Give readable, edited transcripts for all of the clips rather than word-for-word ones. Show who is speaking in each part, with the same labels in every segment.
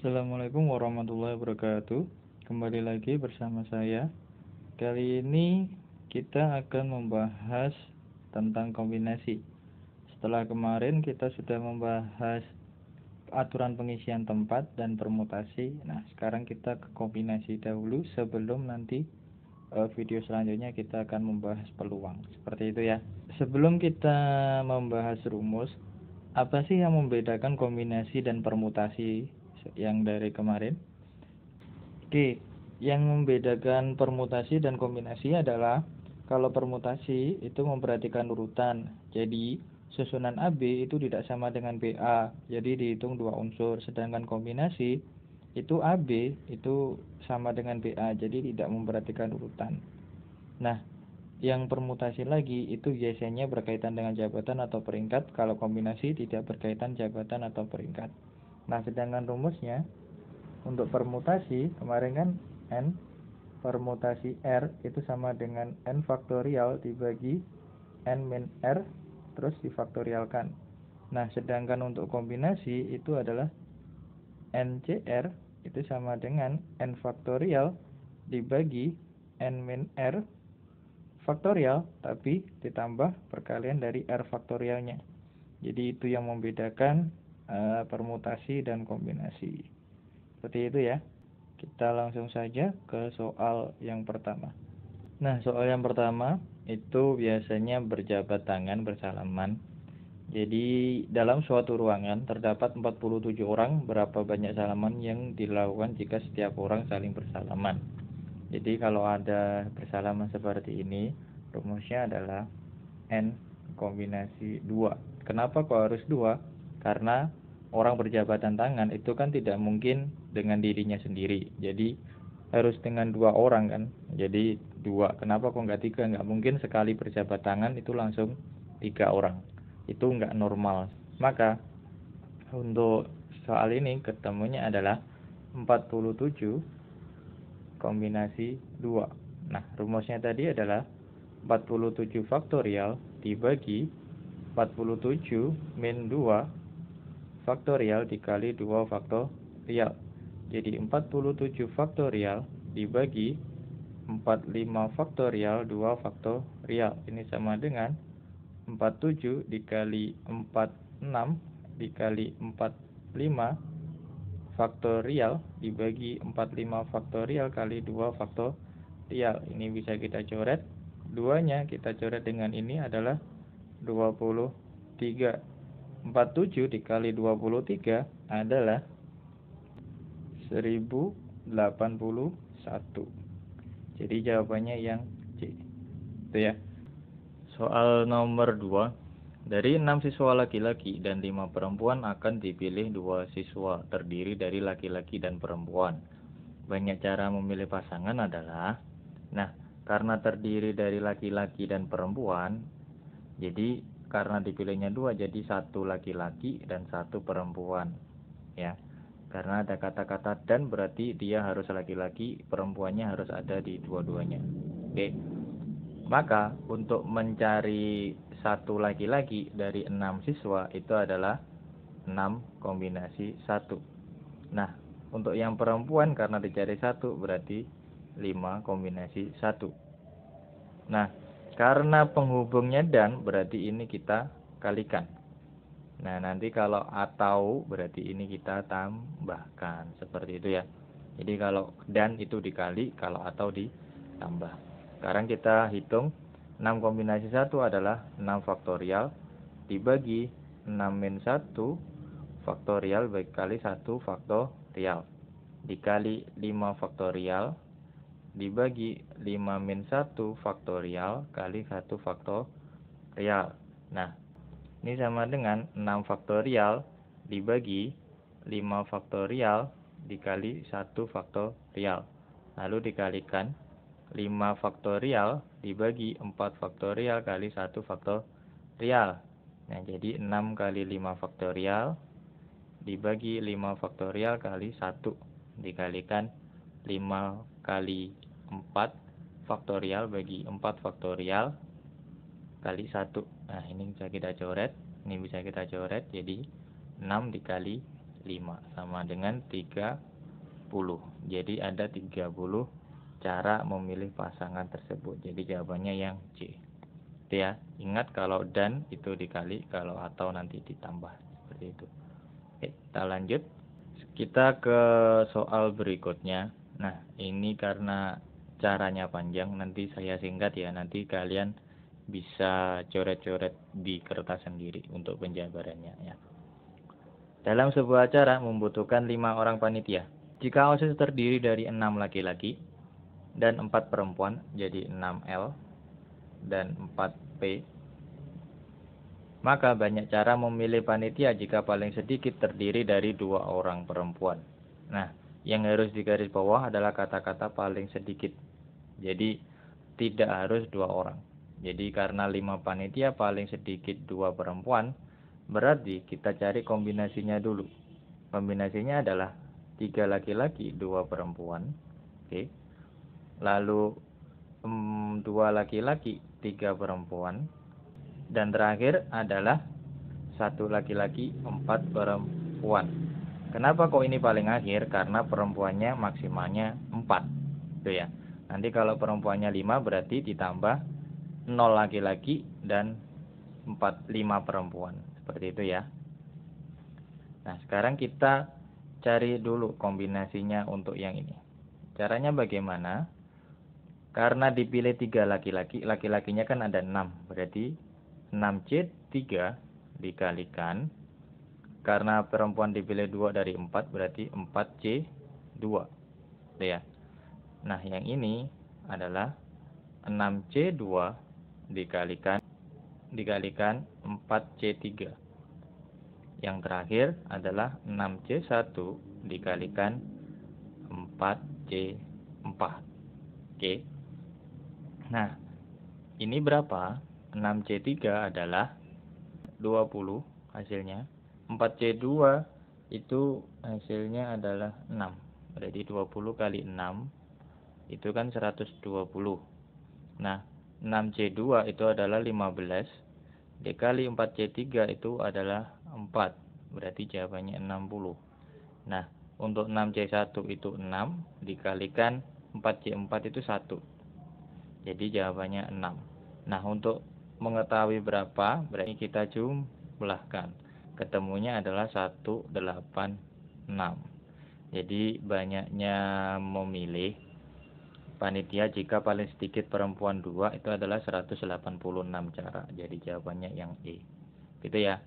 Speaker 1: Assalamualaikum warahmatullahi wabarakatuh. Kembali lagi bersama saya. Kali ini kita akan membahas tentang kombinasi. Setelah kemarin kita sudah membahas aturan pengisian tempat dan permutasi. Nah, sekarang kita ke kombinasi dahulu sebelum nanti video selanjutnya kita akan membahas peluang. Seperti itu ya. Sebelum kita membahas rumus, apa sih yang membedakan kombinasi dan permutasi yang dari kemarin? Oke, yang membedakan permutasi dan kombinasi adalah kalau permutasi itu memperhatikan urutan. Jadi, susunan AB itu tidak sama dengan BA. Jadi dihitung dua unsur, sedangkan kombinasi itu AB itu sama dengan BA. Jadi tidak memperhatikan urutan. Nah, yang permutasi lagi itu biasanya berkaitan dengan jabatan atau peringkat, kalau kombinasi tidak berkaitan jabatan atau peringkat. Nah, sedangkan rumusnya untuk permutasi kemarin kan N permutasi R itu sama dengan N faktorial dibagi N min R terus difaktorialkan. Nah, sedangkan untuk kombinasi itu adalah NCR itu sama dengan N faktorial dibagi N min R faktorial tapi ditambah perkalian dari R faktorialnya. Jadi itu yang membedakan permutasi dan kombinasi. Seperti itu ya. Kita langsung saja ke soal yang pertama. Nah, soal yang pertama itu biasanya berjabat tangan bersalaman. Jadi dalam suatu ruangan terdapat 47 orang, berapa banyak salaman yang dilakukan jika setiap orang saling bersalaman. Jadi kalau ada bersalaman seperti ini, rumusnya adalah N kombinasi 2. Kenapa kok harus 2? Karena orang berjabatan tangan itu kan tidak mungkin dengan dirinya sendiri. Jadi harus dengan dua orang kan. Jadi 2. Kenapa kok nggak 3? Nggak mungkin sekali berjabat tangan itu langsung 3 orang. Itu nggak normal. Maka untuk soal ini ketemunya adalah 47 kombinasi 2. Nah, rumusnya tadi adalah 47 faktorial dibagi 47 min 2 faktorial dikali 2 faktorial. Jadi 47 faktorial dibagi 45 faktorial 2 faktorial. Ini sama dengan 47 dikali 46 dikali 45 faktorial dibagi 45 faktorial kali 2 faktorial. Ini bisa kita coret. Duanya kita coret dengan ini adalah 23. 47 dikali 23 adalah 1081. Jadi jawabannya yang C. Itu ya. Soal nomor 2. Dari 6 siswa laki-laki dan 5 perempuan akan dipilih 2 siswa terdiri dari laki-laki dan perempuan. Banyak cara memilih pasangan adalah, nah, karena terdiri dari laki-laki dan perempuan, jadi karena dipilihnya 2, jadi 1 laki-laki dan 1 perempuan. Ya, karena ada kata-kata dan berarti dia harus laki-laki, perempuannya harus ada di dua-duanya. Oke. Maka untuk mencari 1 laki-laki dari 6 siswa itu adalah 6 kombinasi 1. Nah, untuk yang perempuan karena dicari 1 berarti 5 kombinasi 1. Nah, karena penghubungnya dan berarti ini kita kalikan. Nah, nanti kalau atau berarti ini kita tambahkan. Seperti itu ya. Jadi kalau dan itu dikali, kalau atau ditambah. Sekarang kita hitung 6 kombinasi 1 adalah 6 faktorial dibagi 6 min 1 faktorial kali 1 faktorial dikali 5 faktorial dibagi 5 min 1 faktorial kali 1 faktorial. Nah, ini sama dengan 6 faktorial dibagi 5 faktorial dikali 1 faktorial. Lalu dikalikan 5 faktorial dibagi 4 faktorial kali 1 faktorial. Nah, jadi 6 kali 5 faktorial dibagi 5 faktorial kali 1 dikalikan 5 kali 4 faktorial bagi 4 faktorial kali 1. Nah, ini bisa kita coret. Ini bisa kita coret. Jadi 6 dikali 5 sama dengan 30. Jadi ada 30 cara memilih pasangan tersebut. Jadi jawabannya yang C. Itu ya. Ingat kalau dan itu dikali, kalau atau nanti ditambah. Seperti itu. Oke, kita lanjut. Kita ke soal berikutnya. Nah, ini karena caranya panjang, nanti saya singkat ya. Nanti kalian bisa coret-coret di kertas sendiri untuk penjabarannya ya. Dalam sebuah acara membutuhkan 5 orang panitia. Jika OSIS terdiri dari 6 laki-laki dan 4 perempuan, jadi 6L dan 4P, maka banyak cara memilih panitia jika paling sedikit terdiri dari 2 orang perempuan. Nah, yang harus digaris bawah adalah kata-kata paling sedikit. Jadi, tidak harus 2 orang. Jadi, karena 5 panitia paling sedikit 2 perempuan, berarti kita cari kombinasinya dulu. Kombinasinya adalah 3 laki-laki, 2 perempuan. Oke. Lalu 2 laki-laki, 3 perempuan. Dan terakhir adalah 1 laki-laki, 4 perempuan. Kenapa kok ini paling akhir? Karena perempuannya maksimalnya 4. Itu ya. Nanti kalau perempuannya 5 berarti ditambah 0 laki-laki dan 5 perempuan. Seperti itu ya. Nah, sekarang kita cari dulu kombinasinya untuk yang ini. Caranya bagaimana? Karena dipilih 3 laki-laki, laki-lakinya kan ada 6. Berarti 6C3 dikalikan, karena perempuan dipilih 2 dari 4, berarti 4C2. Ya. Nah, yang ini adalah 6C2 dikalikan 4C3. Yang terakhir adalah 6C1 dikalikan 4C4. Oke. Nah, ini berapa? 6C3 adalah 20 hasilnya. 4C2 itu hasilnya adalah 6. Berarti 20 kali 6 itu kan 120. Nah, 6C2 itu adalah 15. Dikali 4C3 itu adalah 4. Berarti jawabannya 60. Nah, untuk 6C1 itu 6. Dikalikan 4C4 itu 1. Jadi jawabannya 6. Nah, untuk mengetahui berapa, berarti kita jumlahkan. Ketemunya adalah 186. Jadi banyaknya memilih panitia jika paling sedikit perempuan 2 itu adalah 186 cara. Jadi jawabannya yang E. Gitu ya.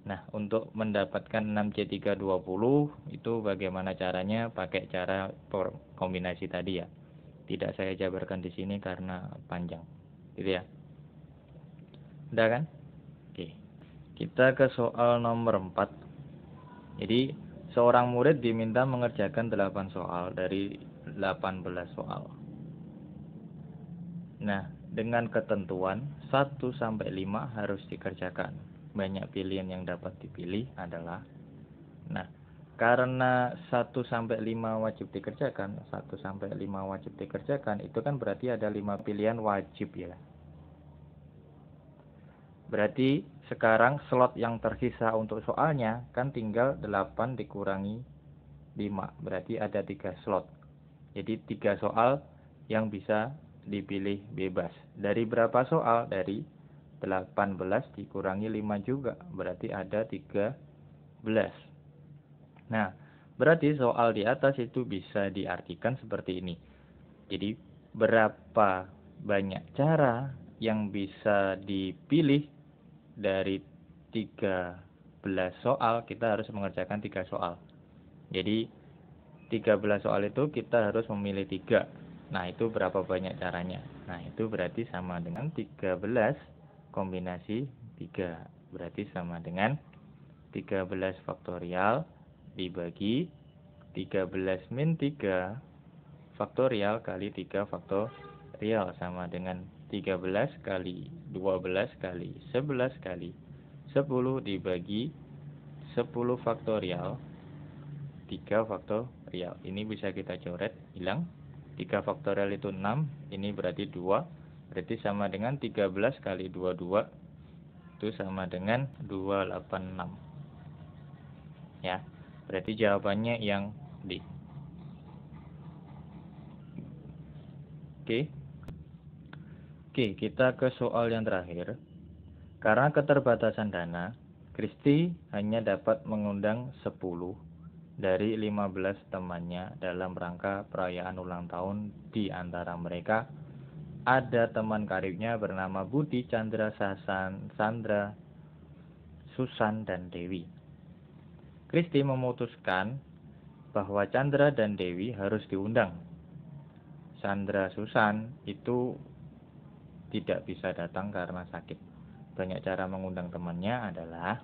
Speaker 1: Nah, untuk mendapatkan 6C320 itu bagaimana caranya? Pakai cara kombinasi tadi ya. Tidak saya jabarkan di sini karena panjang. Gitu ya. Udah kan? Oke. Kita ke soal nomor 4. Jadi, seorang murid diminta mengerjakan 8 soal dari 18 soal. Nah, dengan ketentuan 1 sampai 5 harus dikerjakan. Banyak pilihan yang dapat dipilih adalah, nah, karena 1 sampai 5 wajib dikerjakan, 1 sampai 5 wajib dikerjakan, itu kan berarti ada 5 pilihan wajib ya. Berarti sekarang slot yang tersisa untuk soalnya kan tinggal 8 dikurangi 5. Berarti ada 3 slot. Jadi 3 soal yang bisa dipilih bebas. Dari berapa soal? Dari 18 dikurangi 5 juga. Berarti ada 13. Nah, berarti soal di atas itu bisa diartikan seperti ini. Jadi berapa banyak cara yang bisa dipilih dari 13 soal, kita harus mengerjakan 3 soal. Jadi 13 soal itu kita harus memilih 3. Nah, itu berapa banyak caranya? Nah, itu berarti sama dengan 13 kombinasi 3. Berarti sama dengan 13 faktorial dibagi 13 min 3 faktorial kali 3 faktorial sama dengan 13 kali 12 kali 11 kali 10 dibagi 10 faktorial 3 faktorial. Ini bisa kita coret, hilang. 3 faktorial itu 6, ini berarti 2. Berarti sama dengan 13 kali 22 itu sama dengan 286. Ya. Berarti jawabannya yang D. Oke. Oke, kita ke soal yang terakhir. Karena keterbatasan dana, Kristi hanya dapat mengundang 10 dari 15 temannya dalam rangka perayaan ulang tahun. Di antara mereka ada teman karibnya bernama Budi, Chandra, Sandra, Susan, dan Dewi. Kristi memutuskan bahwa Chandra dan Dewi harus diundang. Sandra, Susan itu tidak bisa datang karena sakit. Banyak cara mengundang temannya adalah,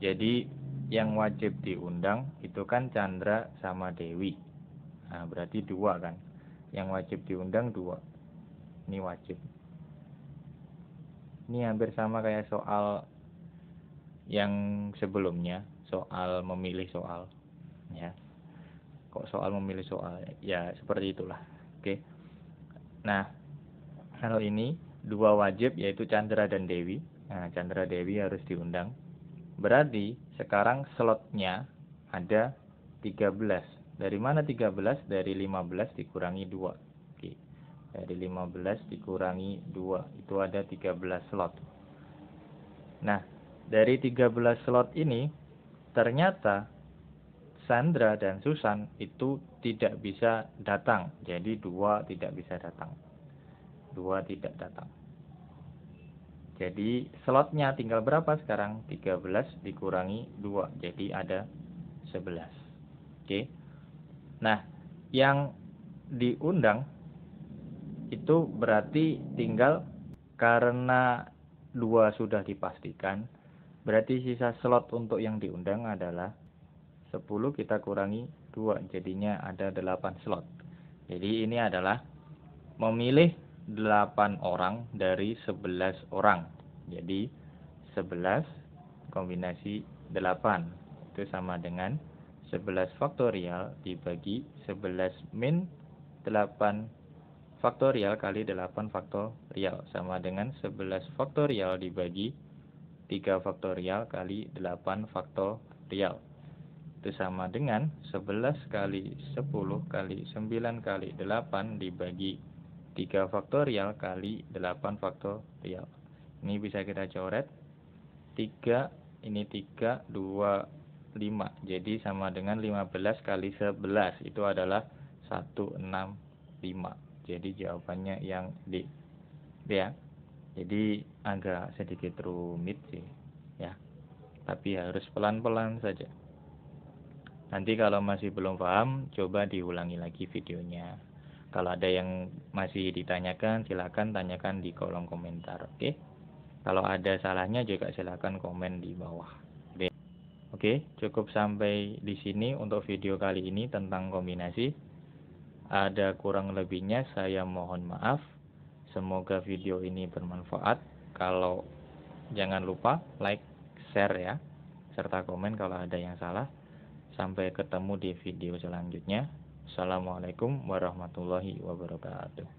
Speaker 1: jadi yang wajib diundang itu kan Chandra sama Dewi. Nah, berarti 2 kan. Yang wajib diundang 2. Ini wajib. Ini hampir sama kayak soal yang sebelumnya, soal memilih soal. Ya. Kok soal memilih soal? Ya, seperti itulah. Oke. Nah, kalau ini 2 wajib yaitu Chandra dan Dewi. Nah, Chandra Dewi harus diundang. Berarti sekarang slotnya ada 13. Dari mana 13? Dari 15 dikurangi 2. Oke. Dari 15 dikurangi 2. Itu ada 13 slot. Nah, dari 13 slot ini ternyata Sandra dan Susan itu tidak bisa datang. Jadi 2 tidak bisa datang. 2 tidak datang. Jadi slotnya tinggal berapa sekarang? 13 dikurangi 2. Jadi ada 11. Oke. Nah, yang diundang itu berarti tinggal, karena 2 sudah dipastikan, berarti sisa slot untuk yang diundang adalah 10 kita kurangi 2. Jadinya ada 8 slot. Jadi ini adalah memilih 8 orang dari 11 orang. Jadi 11 kombinasi 8 itu sama dengan 11 faktorial dibagi 11 min 8 faktorial kali 8 faktorial sama dengan 11 faktorial dibagi 3 faktorial kali 8 faktorial. Itu sama dengan 11 kali 10 kali 9 kali 8 dibagi 3 faktorial kali 8 faktorial. Ini bisa kita coret. 3, ini 3, 2, 5. Jadi sama dengan 15 kali 11. Itu adalah 165. Jadi jawabannya yang D. Ya. Jadi agak sedikit rumit sih. Ya. Tapi harus pelan-pelan saja. Nanti kalau masih belum paham, coba diulangi lagi videonya. Kalau ada yang masih ditanyakan, silakan tanyakan di kolom komentar, oke? Kalau ada salahnya juga silakan komen di bawah. Oke, cukup sampai di sini untuk video kali ini tentang kombinasi. Ada kurang lebihnya saya mohon maaf. Semoga video ini bermanfaat. Kalau jangan lupa like, share ya, serta komen kalau ada yang salah. Sampai ketemu di video selanjutnya. Assalamualaikum warahmatullahi wabarakatuh.